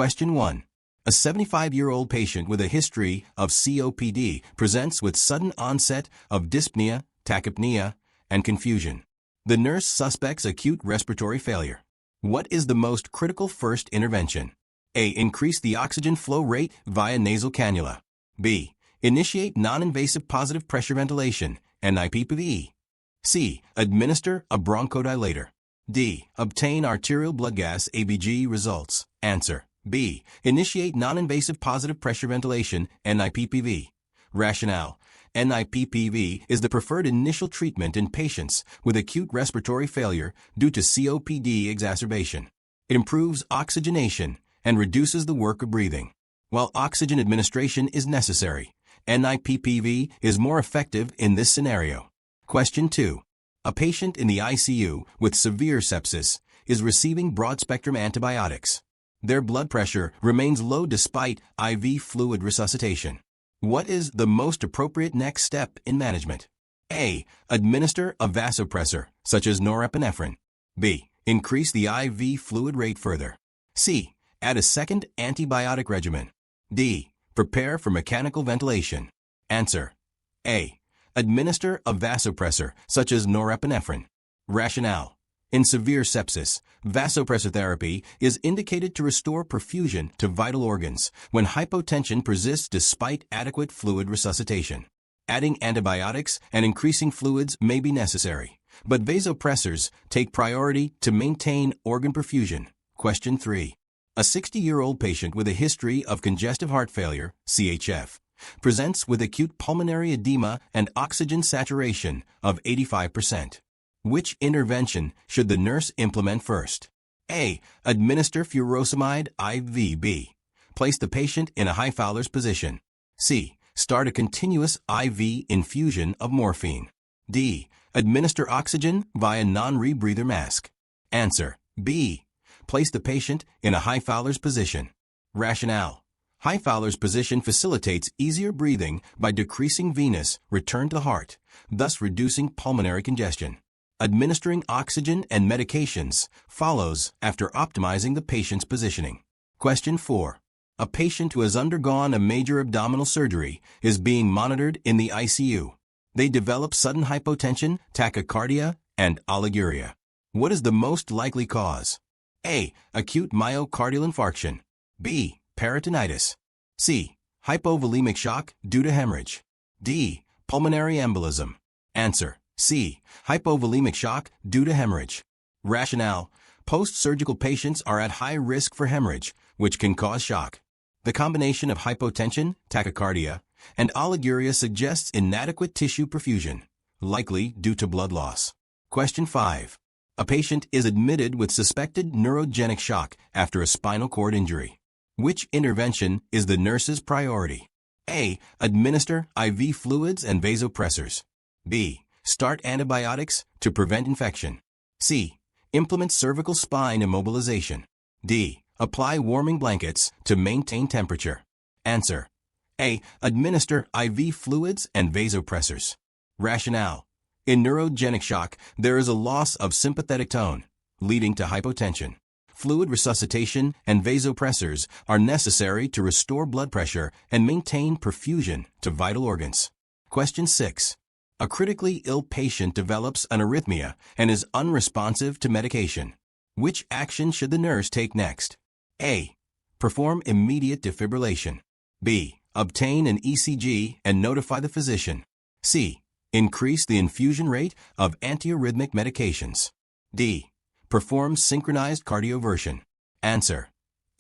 Question 1. A 75-year-old patient with a history of COPD presents with sudden onset of dyspnea, tachypnea, and confusion. The nurse suspects acute respiratory failure. What is the most critical first intervention? A. Increase the oxygen flow rate via nasal cannula. B. Initiate non-invasive positive pressure ventilation, NIPPV. C. Administer a bronchodilator. D. Obtain arterial blood gas ABG results. Answer. B. Initiate non-invasive positive pressure ventilation, NIPPV. Rationale. NIPPV is the preferred initial treatment in patients with acute respiratory failure due to COPD exacerbation. It improves oxygenation and reduces the work of breathing. While oxygen administration is necessary, NIPPV is more effective in this scenario. Question 2. A patient in the ICU with severe sepsis is receiving broad-spectrum antibiotics. Their blood pressure remains low despite IV fluid resuscitation. What is the most appropriate next step in management? A. Administer a vasopressor, such as norepinephrine. B. Increase the IV fluid rate further. C. Add a second antibiotic regimen. D. Prepare for mechanical ventilation. Answer. A. Administer a vasopressor, such as norepinephrine. Rationale. In severe sepsis, vasopressor therapy is indicated to restore perfusion to vital organs when hypotension persists despite adequate fluid resuscitation. Adding antibiotics and increasing fluids may be necessary, but vasopressors take priority to maintain organ perfusion. Question 3. A 60-year-old patient with a history of congestive heart failure, CHF, presents with acute pulmonary edema and oxygen saturation of 85%. Which intervention should the nurse implement first? A. Administer furosemide IV. B. Place the patient in a high Fowler's position. C. Start a continuous IV infusion of morphine. D. Administer oxygen via non-rebreather mask. Answer. B. Place the patient in a high Fowler's position. Rationale. High Fowler's position facilitates easier breathing by decreasing venous return to the heart, thus reducing pulmonary congestion. Administering oxygen and medications follows after optimizing the patient's positioning. Question 4. A patient who has undergone a major abdominal surgery is being monitored in the ICU. They develop sudden hypotension, tachycardia, and oliguria. What is the most likely cause? A. Acute myocardial infarction. B. Peritonitis. C. Hypovolemic shock due to hemorrhage. D. Pulmonary embolism. Answer. C. Hypovolemic shock due to hemorrhage. Rationale. Post-surgical patients are at high risk for hemorrhage, which can cause shock. The combination of hypotension, tachycardia, and oliguria suggests inadequate tissue perfusion, likely due to blood loss. Question 5. A patient is admitted with suspected neurogenic shock after a spinal cord injury. Which intervention is the nurse's priority? A. Administer IV fluids and vasopressors. B. Start antibiotics to prevent infection. C. Implement cervical spine immobilization. D. Apply warming blankets to maintain temperature. Answer. A. Administer IV fluids and vasopressors. Rationale. In neurogenic shock, there is a loss of sympathetic tone, leading to hypotension. Fluid resuscitation and vasopressors are necessary to restore blood pressure and maintain perfusion to vital organs. Question 6. A critically ill patient develops an arrhythmia and is unresponsive to medication. Which action should the nurse take next? A. Perform immediate defibrillation. B. Obtain an ECG and notify the physician. C. Increase the infusion rate of antiarrhythmic medications. D. Perform synchronized cardioversion. Answer.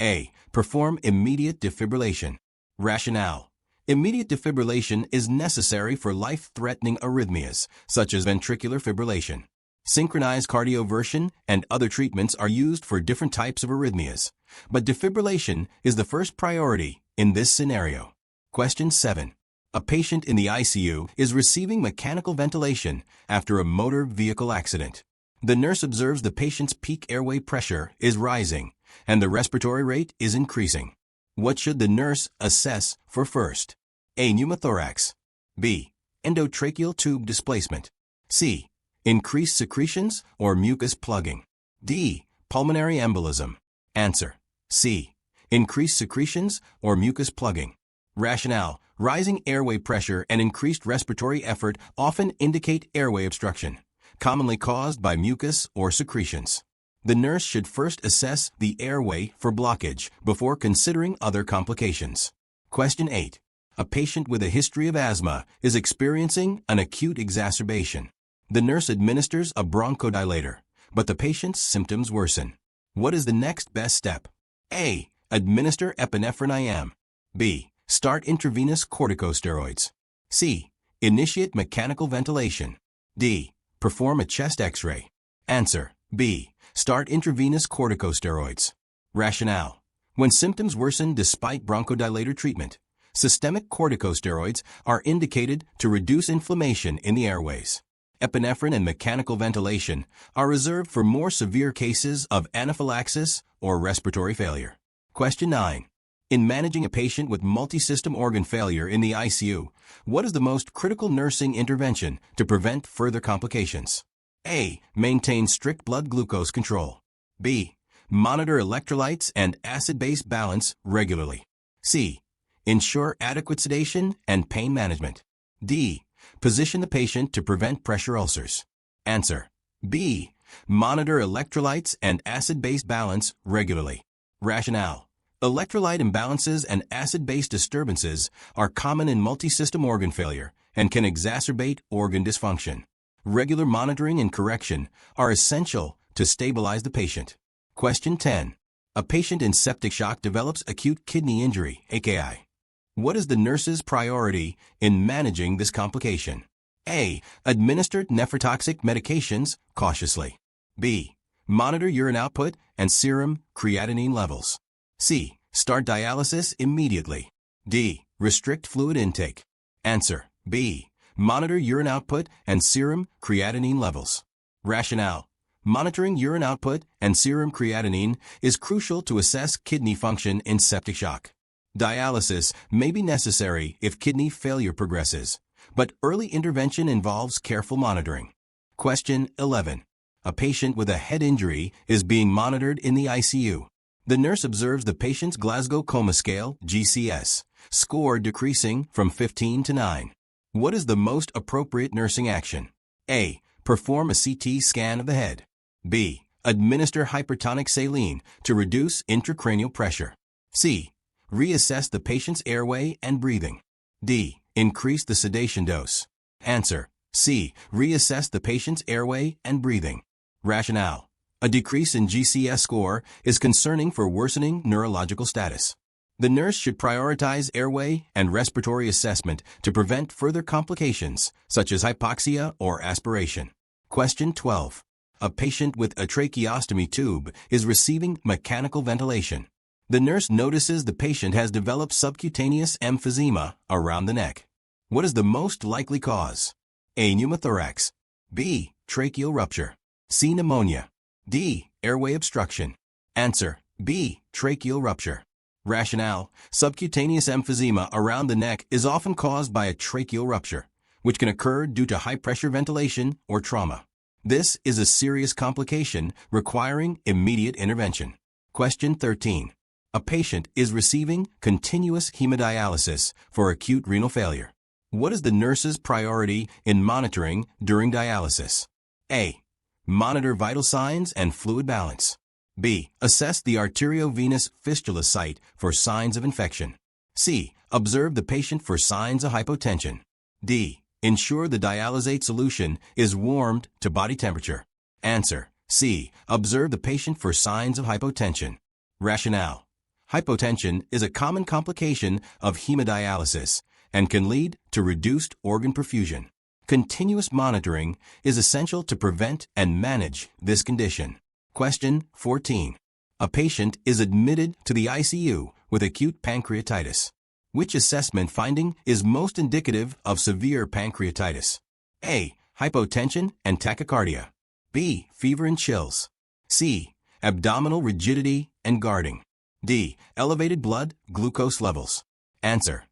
A. Perform immediate defibrillation. Rationale. Immediate defibrillation is necessary for life-threatening arrhythmias, such as ventricular fibrillation. Synchronized cardioversion and other treatments are used for different types of arrhythmias, but defibrillation is the first priority in this scenario. Question 7. A patient in the ICU is receiving mechanical ventilation after a motor vehicle accident. The nurse observes the patient's peak airway pressure is rising and the respiratory rate is increasing. What should the nurse assess for first? A. Pneumothorax. B. Endotracheal tube displacement. C. Increased secretions or mucus plugging. D. Pulmonary embolism. Answer. C. increased secretions, or mucus plugging. Rationale: rising airway pressure and increased respiratory effort often indicate airway obstruction, commonly caused by mucus or secretions. The nurse should first assess the airway for blockage before considering other complications. Question 8. A patient with a history of asthma is experiencing an acute exacerbation. The nurse administers a bronchodilator, but the patient's symptoms worsen. What is the next best step? A. Administer epinephrine IM. B. Start intravenous corticosteroids. C. Initiate mechanical ventilation. D. Perform a chest X-ray. Answer: B. Start intravenous corticosteroids. Rationale: when symptoms worsen despite bronchodilator treatment, systemic corticosteroids are indicated to reduce inflammation in the airways. Epinephrine and mechanical ventilation are reserved for more severe cases of anaphylaxis or respiratory failure. Question 9. In managing a patient with multisystem organ failure in the ICU, what is the most critical nursing intervention to prevent further complications? A. Maintain strict blood glucose control. B. Monitor electrolytes and acid-base balance regularly. C. Ensure adequate sedation and pain management. D. Position the patient to prevent pressure ulcers. Answer: B. Monitor electrolytes and acid-base balance regularly. Rationale: electrolyte imbalances and acid-base disturbances are common in multisystem organ failure and can exacerbate organ dysfunction. Regular monitoring and correction are essential to stabilize the patient. Question 10. A patient in septic shock develops acute kidney injury, AKI. What is the nurse's priority in managing this complication? A. Administer nephrotoxic medications cautiously. B. Monitor urine output and serum creatinine levels. C. Start dialysis immediately. D. Restrict fluid intake. Answer: B. Monitor urine output and serum creatinine levels. Rationale: monitoring urine output and serum creatinine is crucial to assess kidney function in septic shock. Dialysis may be necessary if kidney failure progresses, but early intervention involves careful monitoring. Question 11. A patient with a head injury is being monitored in the ICU. The nurse observes the patient's Glasgow Coma Scale, GCS, score decreasing from 15 to 9. What is the most appropriate nursing action? A. Perform a CT scan of the head. B. Administer hypertonic saline to reduce intracranial pressure. C. Reassess the patient's airway and breathing. D. Increase the sedation dose. Answer: C. Reassess the patient's airway and breathing. Rationale: a decrease in GCS score is concerning for worsening neurological status. The nurse should prioritize airway and respiratory assessment to prevent further complications, such as hypoxia or aspiration. Question 12. A patient with a tracheostomy tube is receiving mechanical ventilation. The nurse notices the patient has developed subcutaneous emphysema around the neck. What is the most likely cause? A. Pneumothorax. B. Tracheal rupture. C. Pneumonia. D. Airway obstruction. Answer: B. Tracheal rupture. Rationale: subcutaneous emphysema around the neck is often caused by a tracheal rupture, which can occur due to high-pressure ventilation or trauma. This is a serious complication requiring immediate intervention. Question 13. A patient is receiving continuous hemodialysis for acute renal failure. What is the nurse's priority in monitoring during dialysis? A. Monitor vital signs and fluid balance. B. Assess the arteriovenous fistula site for signs of infection. C. Observe the patient for signs of hypotension. D. Ensure the dialysate solution is warmed to body temperature. Answer: C. Observe the patient for signs of hypotension. Rationale: hypotension is a common complication of hemodialysis and can lead to reduced organ perfusion. Continuous monitoring is essential to prevent and manage this condition. Question 14. A patient is admitted to the ICU with acute pancreatitis. Which assessment finding is most indicative of severe pancreatitis? A. Hypotension and tachycardia. B. Fever and chills. C. Abdominal rigidity and guarding. D. Elevated blood glucose levels. Answer: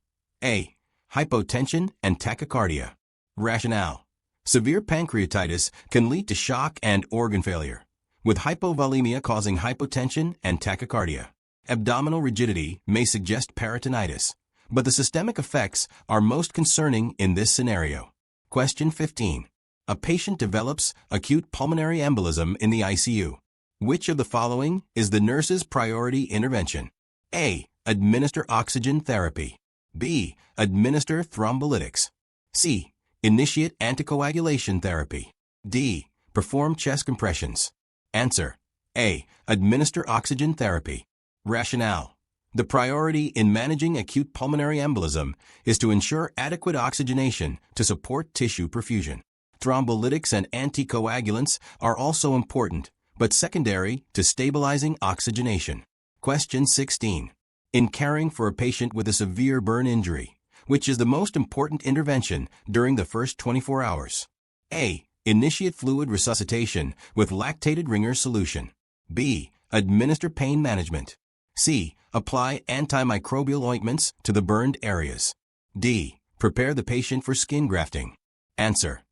A. Hypotension and tachycardia. Rationale: severe pancreatitis can lead to shock and organ failure, with hypovolemia causing hypotension and tachycardia. Abdominal rigidity may suggest peritonitis, but the systemic effects are most concerning in this scenario. Question 15. A patient develops acute pulmonary embolism in the ICU. Which of the following is the nurse's priority intervention? A. Administer oxygen therapy. B. Administer thrombolytics. C. Initiate anticoagulation therapy. D. Perform chest compressions. Answer. A. Administer oxygen therapy. Rationale. The priority in managing acute pulmonary embolism is to ensure adequate oxygenation to support tissue perfusion. Thrombolytics and anticoagulants are also important, but secondary to stabilizing oxygenation. Question 16. In caring for a patient with a severe burn injury, which is the most important intervention during the first 24 hours? A. Initiate fluid resuscitation with lactated Ringer solution. B. Administer pain management. C. Apply antimicrobial ointments to the burned areas. D. Prepare the patient for skin grafting. Answer.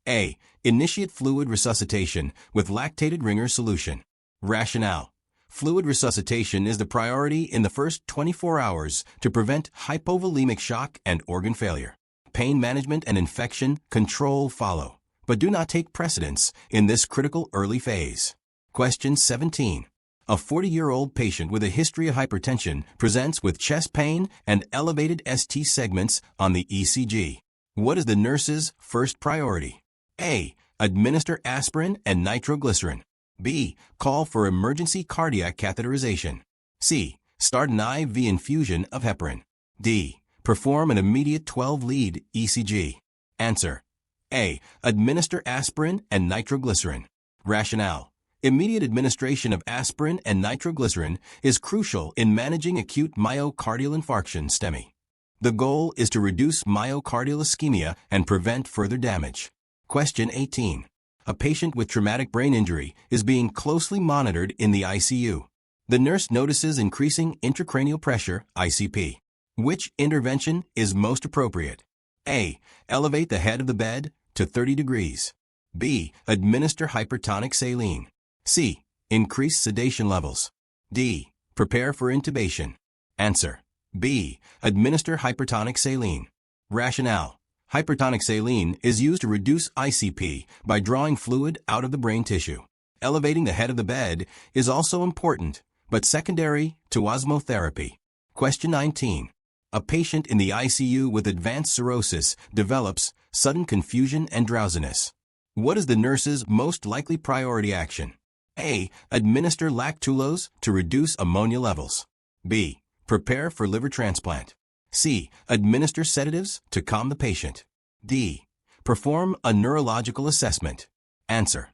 A. Initiate fluid resuscitation with lactated Ringer solution. Rationale. Fluid resuscitation is the priority in the first 24 hours to prevent hypovolemic shock and organ failure. Pain management and infection control follow, but do not take precedence in this critical early phase. Question 17. A 40-year-old patient with a history of hypertension presents with chest pain and elevated ST segments on the ECG. What is the nurse's first priority? A. Administer aspirin and nitroglycerin. B. Call for emergency cardiac catheterization. C. Start an IV infusion of heparin. D. Perform an immediate 12-lead ECG. Answer. A. Administer aspirin and nitroglycerin. Rationale. Immediate administration of aspirin and nitroglycerin is crucial in managing acute myocardial infarction STEMI. The goal is to reduce myocardial ischemia and prevent further damage. Question 18. A patient with traumatic brain injury is being closely monitored in the ICU. The nurse notices increasing intracranial pressure, ICP. Which intervention is most appropriate? A. Elevate the head of the bed to 30 degrees. B. Administer hypertonic saline. C. Increase sedation levels. D. Prepare for intubation. Answer. B. Administer hypertonic saline. Rationale. Hypertonic saline is used to reduce ICP by drawing fluid out of the brain tissue. Elevating the head of the bed is also important, but secondary to osmotherapy. Question 19. A patient in the ICU with advanced cirrhosis develops sudden confusion and drowsiness. What is the nurse's most likely priority action? A. Administer lactulose to reduce ammonia levels. B. Prepare for liver transplant. C. Administer sedatives to calm the patient. D. Perform a neurological assessment. Answer.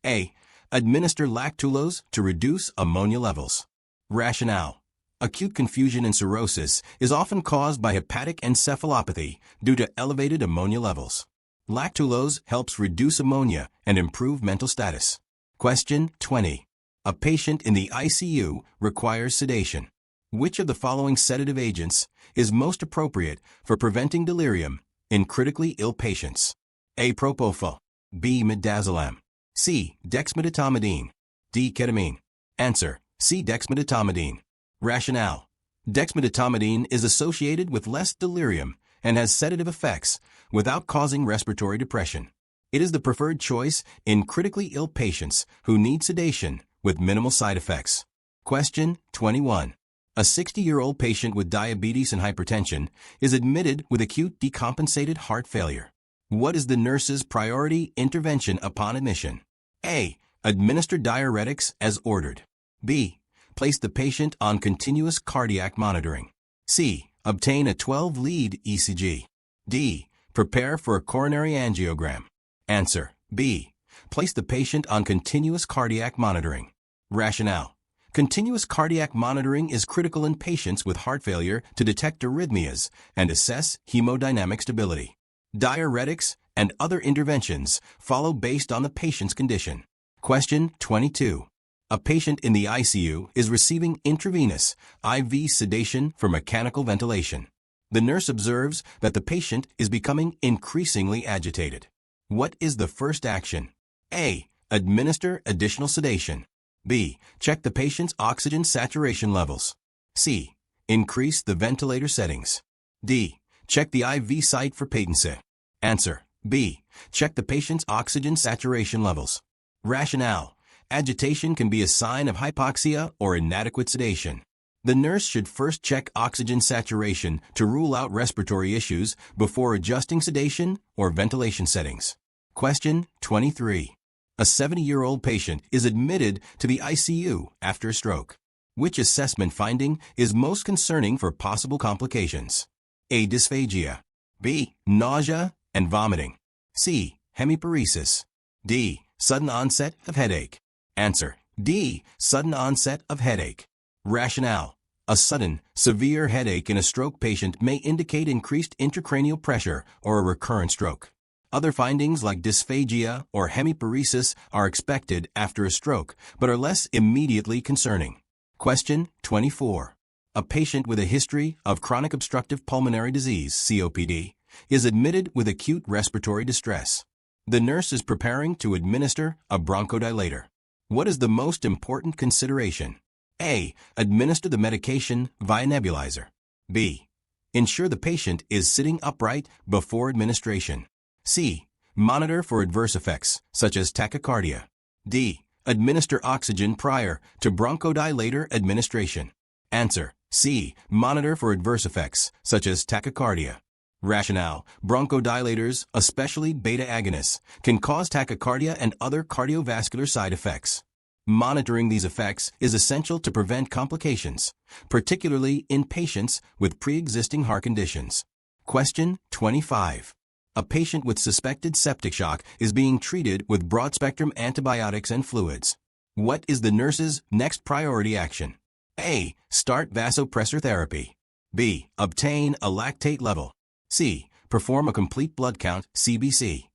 A. Administer lactulose to reduce ammonia levels. Rationale. Acute confusion in cirrhosis is often caused by hepatic encephalopathy due to elevated ammonia levels. Lactulose helps reduce ammonia and improve mental status. Question 20. A patient in the ICU requires sedation. Which of the following sedative agents is most appropriate for preventing delirium in critically ill patients? A. Propofol. B. Midazolam. C. Dexmedetomidine. D. Ketamine. Answer. C. Dexmedetomidine. Rationale. Dexmedetomidine is associated with less delirium and has sedative effects without causing respiratory depression. It is the preferred choice in critically ill patients who need sedation with minimal side effects. Question 21. A 60-year-old patient with diabetes and hypertension is admitted with acute decompensated heart failure. What is the nurse's priority intervention upon admission? A. Administer diuretics as ordered. B. Place the patient on continuous cardiac monitoring. C. Obtain a 12-lead ECG. D. Prepare for a coronary angiogram. Answer. B. Place the patient on continuous cardiac monitoring. Rationale. Continuous cardiac monitoring is critical in patients with heart failure to detect arrhythmias and assess hemodynamic stability. Diuretics and other interventions follow based on the patient's condition. Question 22. A patient in the ICU is receiving intravenous IV sedation for mechanical ventilation. The nurse observes that the patient is becoming increasingly agitated. What is the first action? A. Administer additional sedation. B. Check the patient's oxygen saturation levels. C. Increase the ventilator settings. D. Check the IV site for patency. Answer. B. Check the patient's oxygen saturation levels. Rationale. Agitation can be a sign of hypoxia or inadequate sedation. The nurse should first check oxygen saturation to rule out respiratory issues before adjusting sedation or ventilation settings. Question 23. A 70-year-old patient is admitted to the ICU after a stroke. Which assessment finding is most concerning for possible complications? A. Dysphagia. B. Nausea and vomiting. C. Hemiparesis. D. Sudden onset of headache. Answer. D. Sudden onset of headache. Rationale. A sudden, severe headache in a stroke patient may indicate increased intracranial pressure or a recurrent stroke. Other findings like dysphagia or hemiparesis are expected after a stroke, but are less immediately concerning. Question 24. A patient with a history of chronic obstructive pulmonary disease, COPD, is admitted with acute respiratory distress. The nurse is preparing to administer a bronchodilator. What is the most important consideration? A. Administer the medication via nebulizer. B. Ensure the patient is sitting upright before administration. C. Monitor for adverse effects, such as tachycardia. D. Administer oxygen prior to bronchodilator administration. Answer. C. Monitor for adverse effects, such as tachycardia. Rationale. Bronchodilators, especially beta agonists, can cause tachycardia and other cardiovascular side effects. Monitoring these effects is essential to prevent complications, particularly in patients with pre-existing heart conditions. Question 25. A patient with suspected septic shock is being treated with broad-spectrum antibiotics and fluids. What is the nurse's next priority action? A. Start vasopressor therapy. B. Obtain a lactate level. C. Perform a complete blood count, CBC.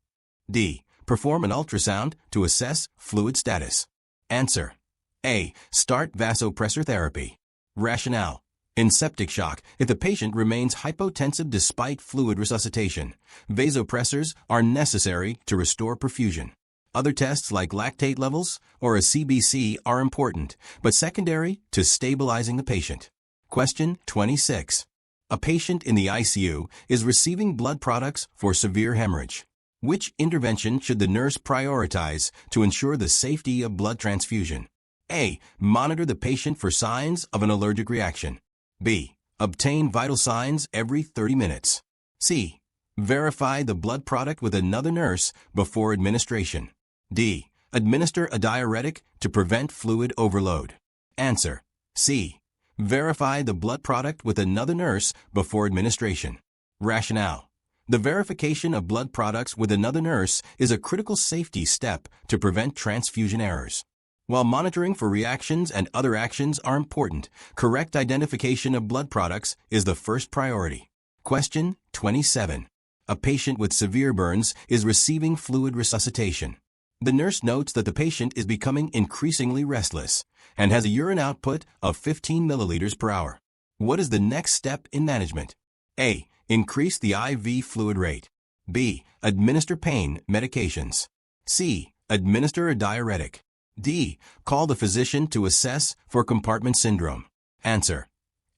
D. Perform an ultrasound to assess fluid status. Answer. A. Start vasopressor therapy. Rationale. In septic shock, if the patient remains hypotensive despite fluid resuscitation, vasopressors are necessary to restore perfusion. Other tests like lactate levels or a CBC are important, but secondary to stabilizing the patient. Question 26. A patient in the ICU is receiving blood products for severe hemorrhage. Which intervention should the nurse prioritize to ensure the safety of blood transfusion? A. Monitor the patient for signs of an allergic reaction. B. Obtain vital signs every 30 minutes. C. Verify the blood product with another nurse before administration. D. Administer a diuretic to prevent fluid overload. Answer. C. Verify the blood product with another nurse before administration. Rationale. The verification of blood products with another nurse is a critical safety step to prevent transfusion errors. While monitoring for reactions and other actions are important, correct identification of blood products is the first priority. Question 27. A patient with severe burns is receiving fluid resuscitation. The nurse notes that the patient is becoming increasingly restless and has a urine output of 15 milliliters per hour. What is the next step in management? A. Increase the IV fluid rate. B. Administer pain medications. C. Administer a diuretic. D. Call the physician to assess for compartment syndrome. Answer.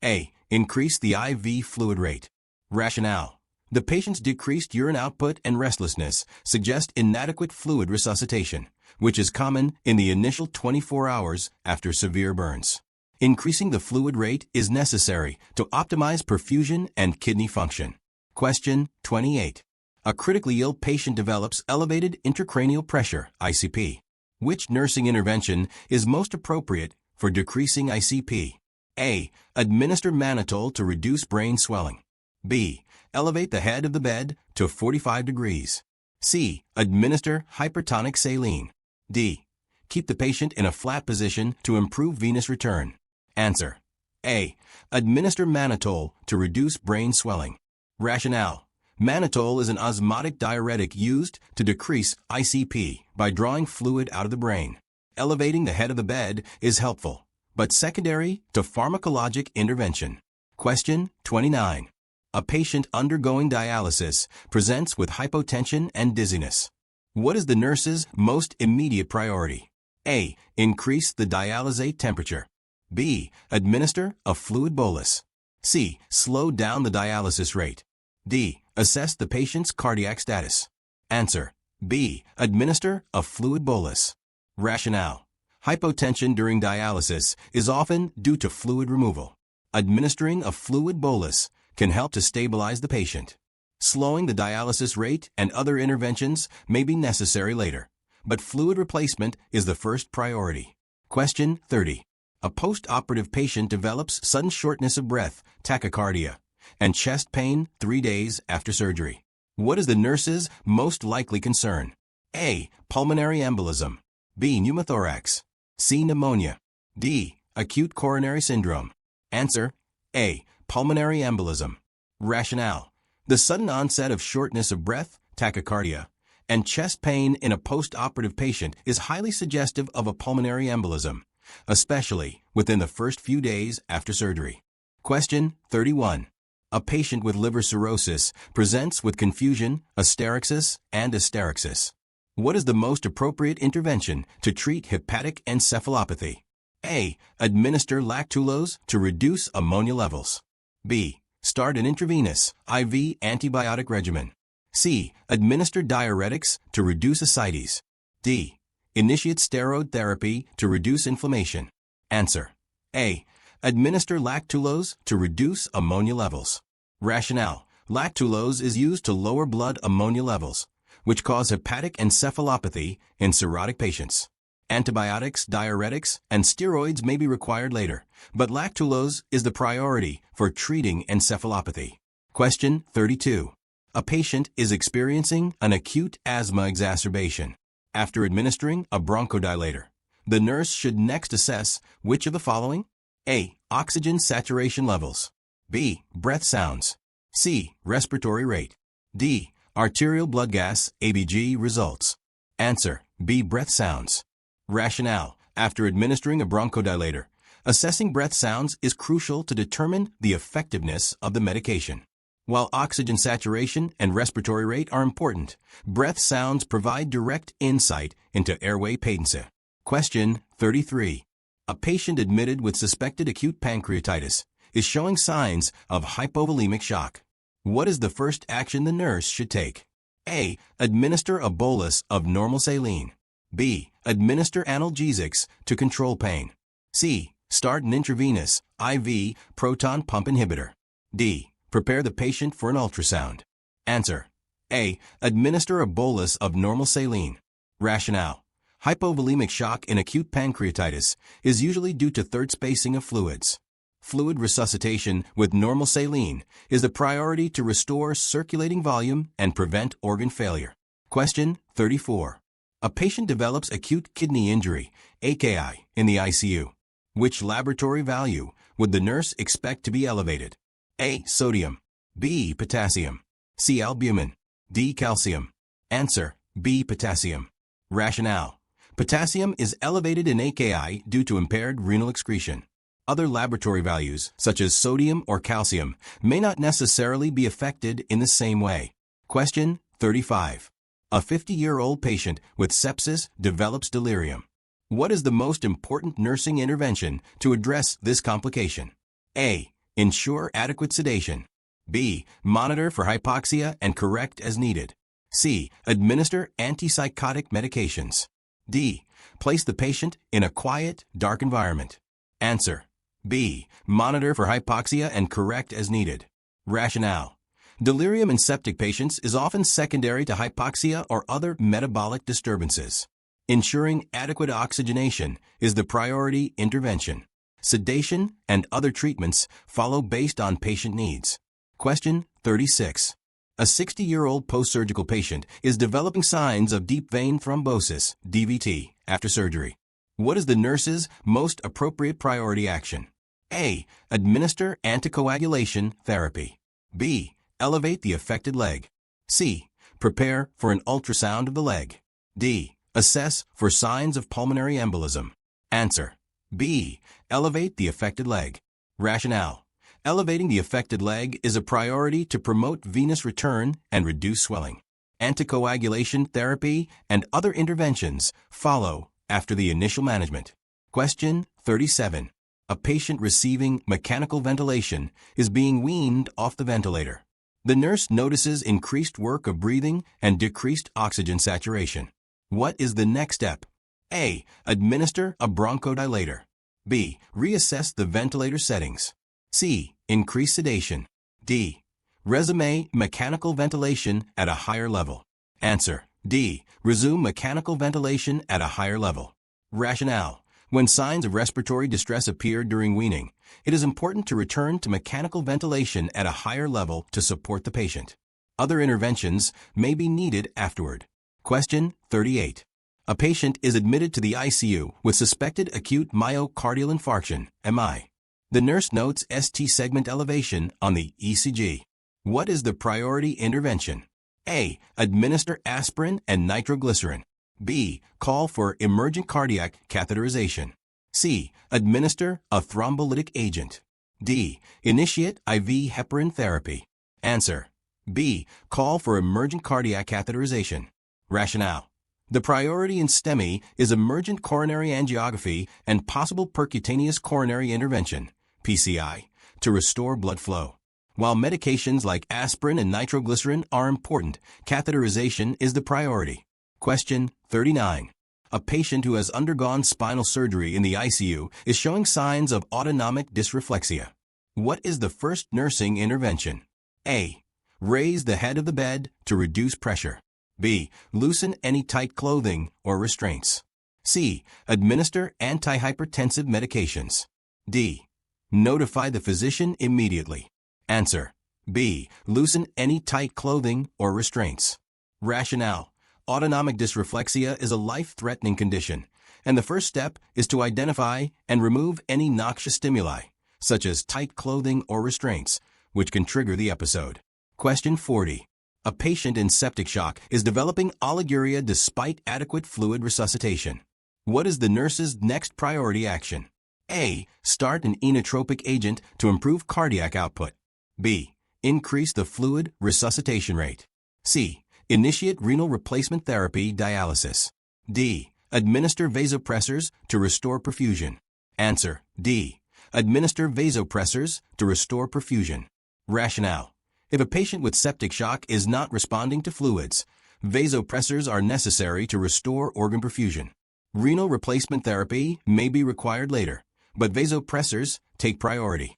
A. Increase the IV fluid rate. Rationale. The patient's decreased urine output and restlessness suggest inadequate fluid resuscitation, which is common in the initial 24 hours after severe burns. Increasing the fluid rate is necessary to optimize perfusion and kidney function. Question 28. A critically ill patient develops elevated intracranial pressure, ICP. Which nursing intervention is most appropriate for decreasing ICP? A. Administer mannitol to reduce brain swelling. B. Elevate the head of the bed to 45 degrees. C. Administer hypertonic saline. D. Keep the patient in a flat position to improve venous return. Answer. A. Administer mannitol to reduce brain swelling. Rationale. Mannitol is an osmotic diuretic used to decrease ICP by drawing fluid out of the brain. Elevating the head of the bed is helpful, but secondary to pharmacologic intervention. Question 29. A patient undergoing dialysis presents with hypotension and dizziness. What is the nurse's most immediate priority? A. Increase the dialysate temperature. B. Administer a fluid bolus. C. Slow down the dialysis rate. D. Assess the patient's cardiac status. Answer: B. Administer a fluid bolus. Rationale: hypotension during dialysis is often due to fluid removal. Administering a fluid bolus can help to stabilize the patient. Slowing the dialysis rate and other interventions may be necessary later, but fluid replacement is the first priority. Question 30. A post-operative patient develops sudden shortness of breath, tachycardia, and chest pain 3 days after surgery. What is the nurse's most likely concern? A. Pulmonary embolism. B. Pneumothorax. C. Pneumonia. D. Acute coronary syndrome. Answer: A. Pulmonary embolism. Rationale: the sudden onset of shortness of breath, tachycardia, and chest pain in a post-operative patient is highly suggestive of a pulmonary embolism, especially within the first few days after surgery. Question 31. A patient with liver cirrhosis presents with confusion, asterixis, and hysterexis. What is the most appropriate intervention to treat hepatic encephalopathy? A. Administer lactulose to reduce ammonia levels. B. Start an intravenous IV antibiotic regimen. C. Administer diuretics to reduce ascites. D. Initiate steroid therapy to reduce inflammation. Answer: A. Administer lactulose to reduce ammonia levels. Rationale: lactulose is used to lower blood ammonia levels, which cause hepatic encephalopathy in cirrhotic patients. Antibiotics, diuretics, and steroids may be required later, but lactulose is the priority for treating encephalopathy. Question 32. A patient is experiencing an acute asthma exacerbation. After administering a bronchodilator, the nurse should next assess which of the following? A. Oxygen saturation levels. B. Breath sounds. C. Respiratory rate. D. Arterial blood gas (ABG) results. Answer: B. Breath sounds. Rationale: after administering a bronchodilator, assessing breath sounds is crucial to determine the effectiveness of the medication. While oxygen saturation and respiratory rate are important, breath sounds provide direct insight into airway patency. Question 33. A patient admitted with suspected acute pancreatitis is showing signs of hypovolemic shock. What is the first action the nurse should take? A. Administer a bolus of normal saline. B. Administer analgesics to control pain. C. Start an intravenous IV proton pump inhibitor. D. Prepare the patient for an ultrasound. Answer: A. Administer a bolus of normal saline. Rationale: hypovolemic shock in acute pancreatitis is usually due to third spacing of fluids. Fluid resuscitation with normal saline is the priority to restore circulating volume and prevent organ failure. Question 34. A patient develops acute kidney injury, AKI, in the ICU. Which laboratory value would the nurse expect to be elevated? A. Sodium. B. Potassium. C. Albumin. D. Calcium. Answer: B. Potassium. Rationale: potassium is elevated in AKI due to impaired renal excretion. Other laboratory values, such as sodium or calcium, may not necessarily be affected in the same way. Question 35. A 50-year-old patient with sepsis develops delirium. What is the most important nursing intervention to address this complication? A. Ensure adequate sedation. B. Monitor for hypoxia and correct as needed. C. Administer antipsychotic medications. D. Place the patient in a quiet, dark environment. Answer: B. Monitor for hypoxia and correct as needed. Rationale: delirium in septic patients is often secondary to hypoxia or other metabolic disturbances. Ensuring adequate oxygenation is the priority intervention. Sedation and other treatments follow based on patient needs. Question 36. A 60-year-old post-surgical patient is developing signs of deep vein thrombosis, DVT, after surgery. What is the nurse's most appropriate priority action? A. Administer anticoagulation therapy. B. Elevate the affected leg. C. Prepare for an ultrasound of the leg. D. Assess for signs of pulmonary embolism. Answer: B. Elevate the affected leg. Rationale: elevating the affected leg is a priority to promote venous return and reduce swelling. Anticoagulation therapy and other interventions follow after the initial management. Question 37. A patient receiving mechanical ventilation is being weaned off the ventilator. The nurse notices increased work of breathing and decreased oxygen saturation. What is the next step? A. Administer a bronchodilator. B. Reassess the ventilator settings. C. Increase sedation. D. Resume mechanical ventilation at a higher level. Answer: D. Resume mechanical ventilation at a higher level. Rationale: when signs of respiratory distress appear during weaning, it is important to return to mechanical ventilation at a higher level to support the patient. Other interventions may be needed afterward. Question 38. A patient is admitted to the ICU with suspected acute myocardial infarction, MI. The nurse notes ST segment elevation on the ECG. What is the priority intervention? A. Administer aspirin and nitroglycerin. B. Call for emergent cardiac catheterization. C. Administer a thrombolytic agent. D. Initiate IV heparin therapy. Answer: B. Call for emergent cardiac catheterization. Rationale: the priority in STEMI is emergent coronary angiography and possible percutaneous coronary intervention, PCI, to restore blood flow. While medications like aspirin and nitroglycerin are important, catheterization is the priority. Question 39. A patient who has undergone spinal surgery in the ICU is showing signs of autonomic dysreflexia. What is the first nursing intervention? A. Raise the head of the bed to reduce pressure. B. Loosen any tight clothing or restraints. C. Administer antihypertensive medications. D. Notify the physician immediately. Answer: B. Loosen any tight clothing or restraints. Rationale: autonomic dysreflexia is a life-threatening condition, and the first step is to identify and remove any noxious stimuli, such as tight clothing or restraints, which can trigger the episode. Question 40. A patient in septic shock is developing oliguria despite adequate fluid resuscitation. What is the nurse's next priority action? A. Start an inotropic agent to improve cardiac output. B. Increase the fluid resuscitation rate. C. Initiate renal replacement therapy dialysis. D. Administer vasopressors to restore perfusion. Answer: D. Administer vasopressors to restore perfusion. Rationale: if a patient with septic shock is not responding to fluids, vasopressors are necessary to restore organ perfusion. Renal replacement therapy may be required later, but vasopressors take priority.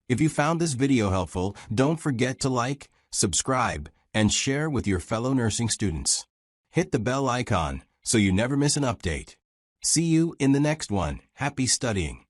If you found this video helpful, don't forget to like, subscribe, and share with your fellow nursing students. Hit the bell icon so you never miss an update. See you in the next one. Happy studying.